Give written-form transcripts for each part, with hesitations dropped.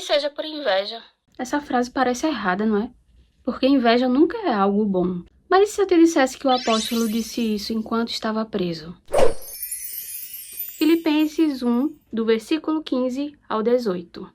seja por inveja. Essa frase parece errada, não é? Porque inveja nunca é algo bom. Mas e se eu te dissesse que o apóstolo disse isso enquanto estava preso? Filipenses 1, do versículo 15 ao 18.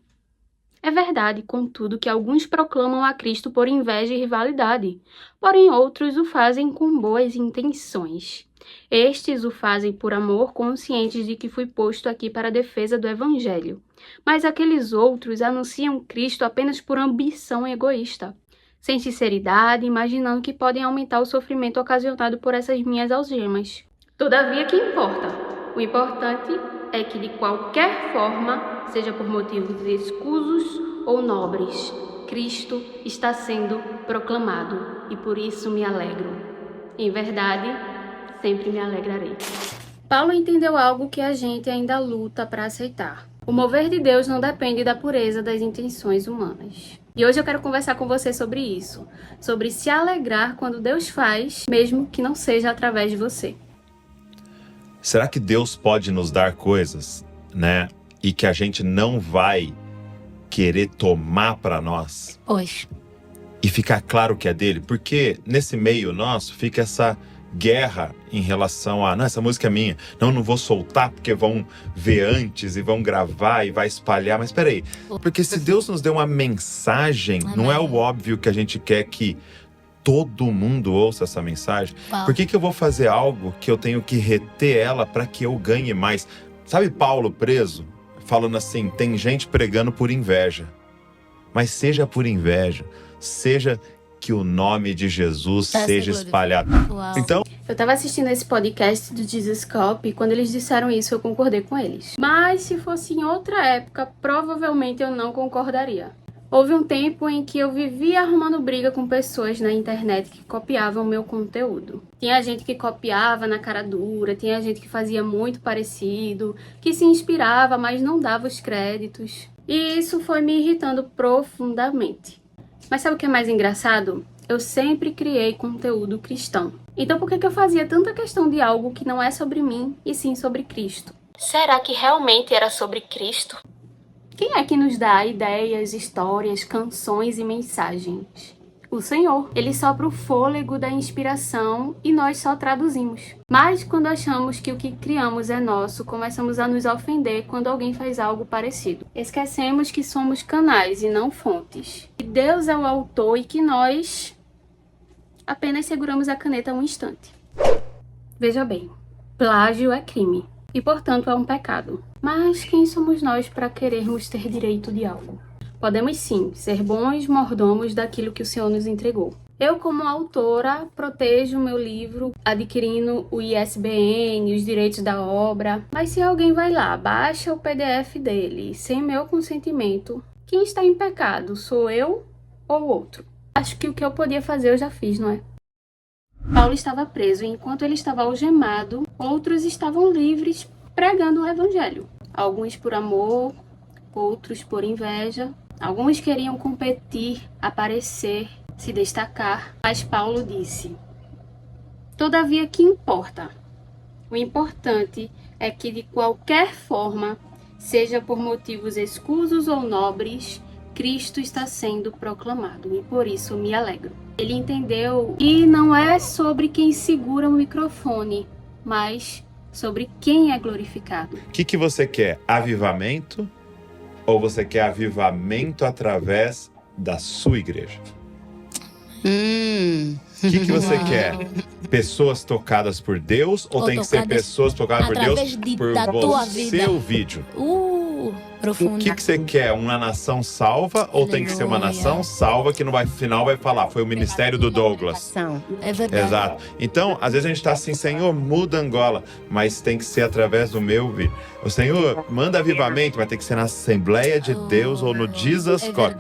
É verdade, contudo, que alguns proclamam a Cristo por inveja e rivalidade, porém outros o fazem com boas intenções. Estes o fazem por amor, conscientes de que fui posto aqui para a defesa do Evangelho. Mas aqueles outros anunciam Cristo apenas por ambição egoísta, sem sinceridade, imaginando que podem aumentar o sofrimento ocasionado por essas minhas algemas. Todavia, que importa? O importante é que, de qualquer forma, seja por motivos escusos ou nobres, Cristo está sendo proclamado e por isso me alegro. Em verdade, sempre me alegrarei. Paulo entendeu algo que a gente ainda luta para aceitar. O mover de Deus não depende da pureza das intenções humanas. E hoje eu quero conversar com você sobre isso, sobre se alegrar quando Deus faz, mesmo que não seja através de você. Será que Deus pode nos dar coisas, né? E que a gente não vai querer tomar para nós? Hoje. E ficar claro que é dele? Porque nesse meio nosso fica essa guerra em relação a... Não, essa música é minha. Não vou soltar porque vão ver antes e vão gravar e vai espalhar. Mas peraí, porque se Deus nos deu uma mensagem, não é o óbvio que a gente quer que todo mundo ouça essa mensagem? Por que eu vou fazer algo que eu tenho que reter ela para que eu ganhe mais? Sabe Paulo preso? Falando assim, tem gente pregando por inveja. Mas seja por inveja, seja que o nome de Jesus seja espalhado. Então, eu estava assistindo esse podcast do Jesus Cop e quando eles disseram isso eu concordei com eles. Mas se fosse em outra época, provavelmente eu não concordaria. Houve um tempo em que eu vivia arrumando briga com pessoas na internet que copiavam meu conteúdo. Tinha gente que copiava na cara dura, tinha gente que fazia muito parecido, que se inspirava, mas não dava os créditos. E isso foi me irritando profundamente. Mas sabe o que é mais engraçado? Eu sempre criei conteúdo cristão. Então por que eu fazia tanta questão de algo que não é sobre mim, e sim sobre Cristo? Será que realmente era sobre Cristo? Quem é que nos dá ideias, histórias, canções e mensagens? O Senhor. Ele sopra o fôlego da inspiração e nós só traduzimos. Mas quando achamos que o que criamos é nosso, começamos a nos ofender quando alguém faz algo parecido. Esquecemos que somos canais e não fontes. Que Deus é o autor e que nós apenas seguramos a caneta um instante. Veja bem, plágio é crime. E, portanto, é um pecado. Mas quem somos nós para querermos ter direito de algo? Podemos sim ser bons mordomos daquilo que o Senhor nos entregou. Eu, como autora, protejo o meu livro adquirindo o ISBN, os direitos da obra. Mas se alguém vai lá, baixa o PDF dele, sem meu consentimento, quem está em pecado? Sou eu ou outro? Acho que o que eu podia fazer eu já fiz, não é? Paulo estava preso e enquanto ele estava algemado, outros estavam livres pregando o evangelho. Alguns por amor, outros por inveja. Alguns queriam competir, aparecer, se destacar. Mas Paulo disse: todavia, que importa? O importante é que de qualquer forma, seja por motivos escusos ou nobres, Cristo está sendo proclamado e por isso me alegro. Ele entendeu que não é sobre quem segura o microfone, mas sobre quem é glorificado. o que você quer? Avivamento? Ou você quer avivamento através da sua igreja? O que você quer? Pessoas tocadas por Deus? Ou tem que ser pessoas tocadas por Deus por seu vídeo? Profunda. O que você quer? Uma nação salva? Ou tem que ser uma nação salva que no final vai falar? Foi o ministério do Douglas. É verdade. Exato. Então, às vezes a gente tá assim, Senhor, muda Angola. Mas tem que ser através do meu vídeo. O Senhor, manda avivamento, vai ter que ser na Assembleia de Deus ou no Jesus Cop.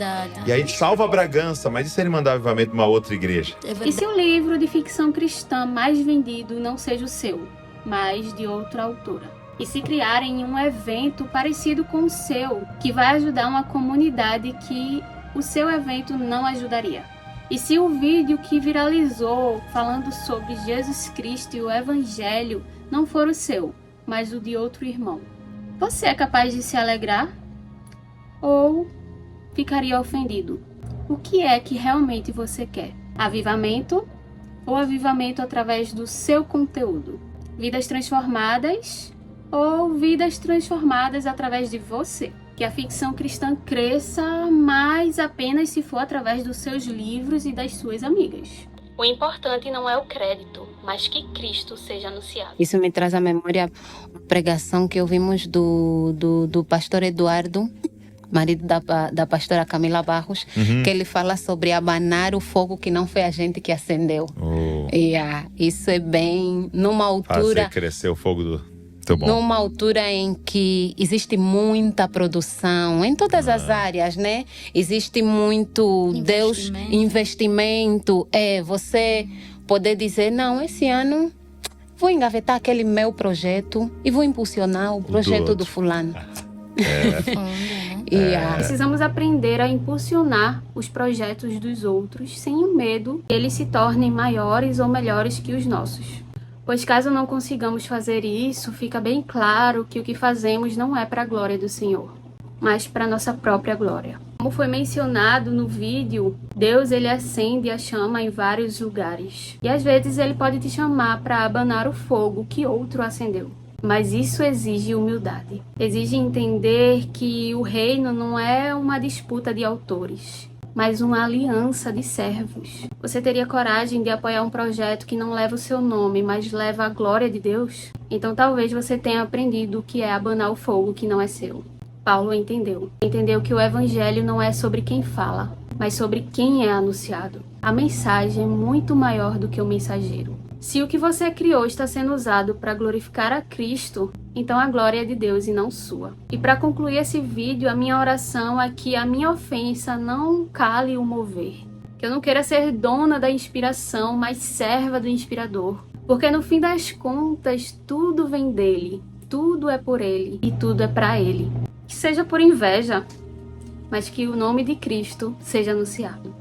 E aí salva Bragança, mas e se ele mandar avivamento numa outra igreja? E se o livro de ficção cristã mais vendido não seja o seu, mas de outra autora? E se criarem um evento parecido com o seu, que vai ajudar uma comunidade que o seu evento não ajudaria? E se o vídeo que viralizou falando sobre Jesus Cristo e o Evangelho não for o seu, mas o de outro irmão? Você é capaz de se alegrar? Ou ficaria ofendido. O que é que realmente você quer? Avivamento ou avivamento através do seu conteúdo? Vidas transformadas ou vidas transformadas através de você? Que a ficção cristã cresça, mas apenas se for através dos seus livros e das suas amigas. O importante não é o crédito, mas que Cristo seja anunciado. Isso me traz à memória uma pregação que ouvimos do pastor Eduardo, marido da pastora Camila Barros, que ele fala sobre abanar o fogo que não foi a gente que acendeu. Isso é bem numa altura... Fazer crescer o fogo do... Muito bom. Numa altura em que existe muita produção, em todas as áreas, né? Existe muito investimento. Você poder dizer, não, esse ano vou engavetar aquele meu projeto e vou impulsionar o projeto do fulano. Precisamos aprender a impulsionar os projetos dos outros sem o medo que eles se tornem maiores ou melhores que os nossos. Pois caso não consigamos fazer isso, fica bem claro que o que fazemos não é para a glória do Senhor, mas para a nossa própria glória. Como foi mencionado no vídeo, Deus ele acende a chama em vários lugares. E às vezes ele pode te chamar para abanar o fogo que outro acendeu. Mas isso exige humildade. Exige entender que o reino não é uma disputa de autores, mas uma aliança de servos. Você teria coragem de apoiar um projeto que não leva o seu nome, mas leva a glória de Deus? Então talvez você tenha aprendido o que é abanar o fogo que não é seu. Paulo entendeu. Entendeu que o evangelho não é sobre quem fala, mas sobre quem é anunciado. A mensagem é muito maior do que o mensageiro. Se o que você criou está sendo usado para glorificar a Cristo, então a glória é de Deus e não sua. E para concluir esse vídeo, a minha oração é que a minha ofensa não cale o mover. Que eu não queira ser dona da inspiração, mas serva do inspirador. Porque no fim das contas, tudo vem dele, tudo é por ele e tudo é para ele. Que seja por inveja, mas que o nome de Cristo seja anunciado.